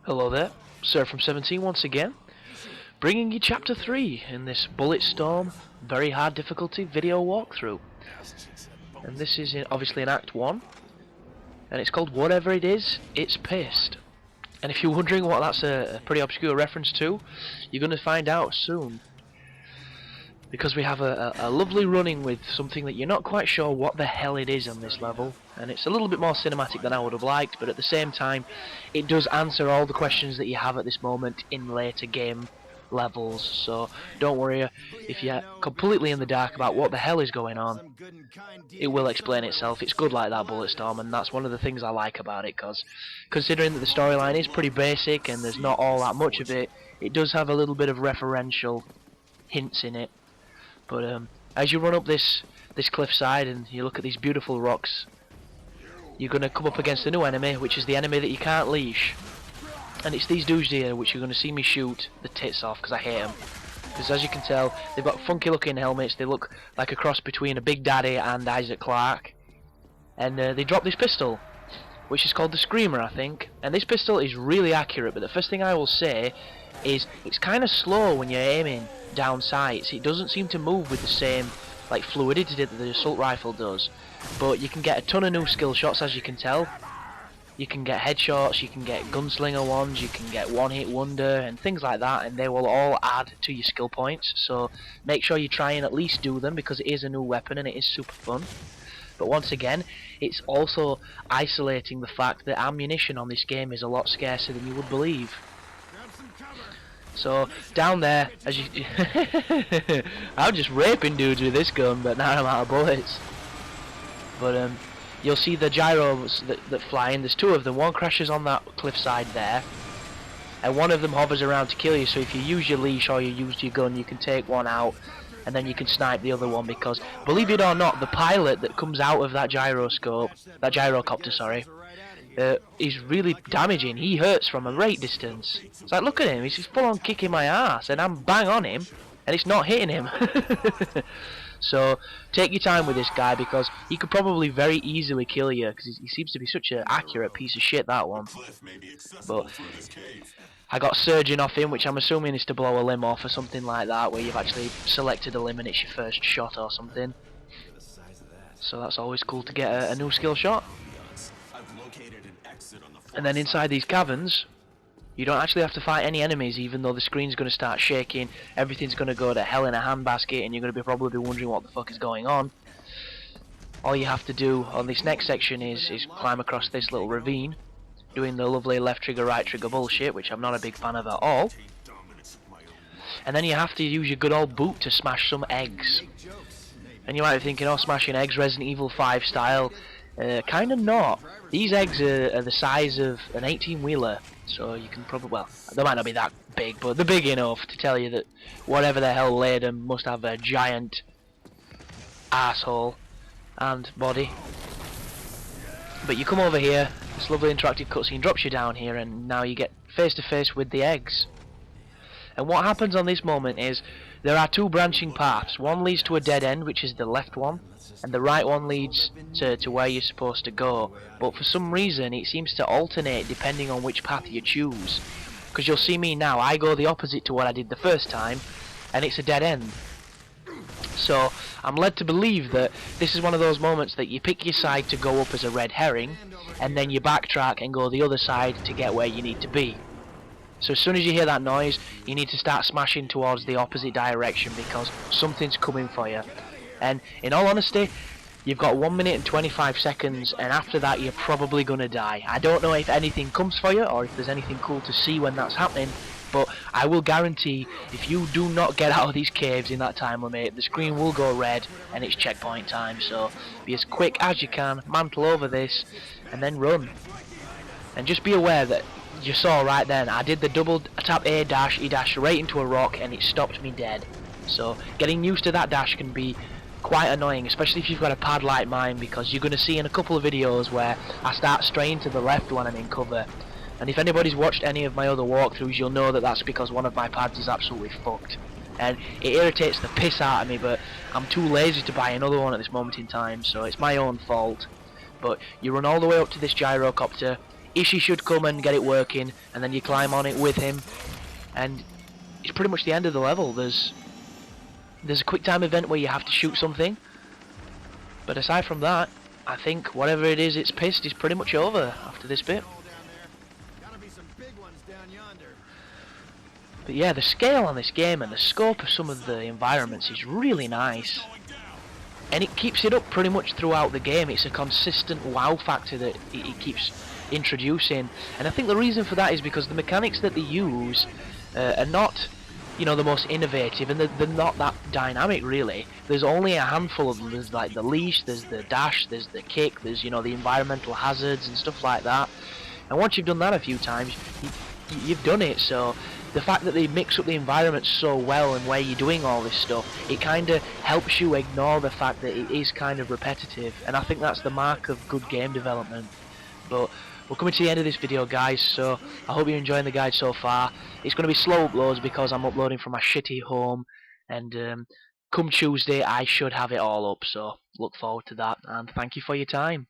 Hello there, Sir from 17 once again, bringing you Chapter 3 in this Bulletstorm very hard difficulty video walkthrough. And this is obviously in Act 1, and it's called Whatever It Is, It's Pissed. And if you're wondering what that's a pretty obscure reference to, you're going to find out soon. Because we have a lovely running with something that you're not quite sure what the hell it is on this level, and it's a little bit more cinematic than I would have liked, but at the same time it does answer all the questions that you have at this moment in later game levels, so don't worry if you're completely in the dark about what the hell is going on. It will explain itself. It's good like that, Bulletstorm, and that's one of the things I like about it, because considering that the storyline is pretty basic and there's not all that much of it, it does have a little bit of referential hints in it. But as you run up this cliffside and you look at these beautiful rocks, you're going to come up against a new enemy, which is the enemy that you can't leash. And it's these dudes here which you're going to see me shoot the tits off, because I hate them. Because as you can tell, they've got funky looking helmets, they look like a cross between a Big Daddy and Isaac Clarke. And they drop this pistol, which is called the Screamer, I think. And this pistol is really accurate, but the first thing I will say is it's kind of slow when you're aiming down sights. It doesn't seem to move with the same fluidity that the assault rifle does, but you can get a ton of new skill shots, as you can tell. You can get headshots, you can get gunslinger ones, you can get one hit wonder and things like that, and they will all add to your skill points, so make sure you try and at least do them, because it is a new weapon and it is super fun. But once again, it's also isolating the fact that ammunition on this game is a lot scarcer than you would believe. So down there, as you I'm just raping dudes with this gun, but now I'm out of bullets. But you'll see the gyros that fly in. There's two of them. One crashes on that cliffside there, and one of them hovers around to kill you. So if you use your leash or you use your gun, you can take one out, and then you can snipe the other one. Because believe it or not, the pilot that comes out of that gyrocopter, sorry, is really damaging. He hurts from a great distance. It's like, look at him, he's full on kicking my ass and I'm bang on him and it's not hitting him. So take your time with this guy, because he could probably very easily kill you, because he seems to be such an accurate piece of shit, that one. But I got surging off him, which I'm assuming is to blow a limb off or something like that, where you've actually selected a limb and it's your first shot or something. So that's always cool to get a new skill shot. And then inside these caverns, you don't actually have to fight any enemies, even though the screen's going to start shaking, everything's going to go to hell in a handbasket, and you're going to be probably wondering what the fuck is going on. All you have to do on this next section is climb across this little ravine, doing the lovely left trigger, right trigger bullshit, which I'm not a big fan of at all. And then you have to use your good old boot to smash some eggs. And you might be thinking, oh, smashing eggs, Resident Evil 5 style. Kind of not. These eggs are the size of an 18-wheeler, so you can probably, well, they might not be that big, but they're big enough to tell you that whatever the hell laid them must have a giant asshole and body. But you come over here, this lovely interactive cutscene drops you down here, and now you get face to face with the eggs. And what happens on this moment is there are two branching paths. One leads to a dead end, which is the left one, and the right one leads to where you're supposed to go. But for some reason it seems to alternate depending on which path you choose. Because you'll see me now, I go the opposite to what I did the first time, and it's a dead end. So I'm led to believe that this is one of those moments that you pick your side to go up as a red herring, and then you backtrack and go the other side to get where you need to be. So as soon as you hear that noise, you need to start smashing towards the opposite direction, because something's coming for you. And in all honesty, you've got 1 minute and 25 seconds, and after that you're probably gonna die. I don't know if anything comes for you, or if there's anything cool to see when that's happening, but I will guarantee if you do not get out of these caves in that time limit, the screen will go red and it's checkpoint time. So be as quick as you can, mantle over this, and then run. And just be aware that you saw right then, I did the double tap A dash, he dashed right into a rock and it stopped me dead. So getting used to that dash can be quite annoying, especially if you've got a pad like mine, because you're going to see in a couple of videos where I start straying to the left when I'm in cover. And if anybody's watched any of my other walkthroughs, you'll know that that's because one of my pads is absolutely fucked. And it irritates the piss out of me, but I'm too lazy to buy another one at this moment in time, so it's my own fault. But you run all the way up to this gyrocopter, Ishii should come and get it working, and then you climb on it with him, and it's pretty much the end of the level. There's a quick time event where you have to shoot something, but aside from that, I think whatever it is it's pissed is pretty much over after this bit. But yeah, the scale on this game and the scope of some of the environments is really nice. And it keeps it up pretty much throughout the game. It's a consistent wow factor that it keeps introducing. And I think the reason for that is because the mechanics that they use are not, you know, the most innovative, and they're not that dynamic really. There's only a handful of them. There's like the leash, there's the dash, there's the kick, there's, you know, the environmental hazards and stuff like that. And once you've done that a few times, you've done it. So the fact that they mix up the environment so well and where you're doing all this stuff, it kind of helps you ignore the fact that it is kind of repetitive, and I think that's the mark of good game development. But we're coming to the end of this video, guys, so I hope you're enjoying the guide so far. It's going to be slow uploads because I'm uploading from my shitty home, and come Tuesday I should have it all up, so look forward to that, and thank you for your time.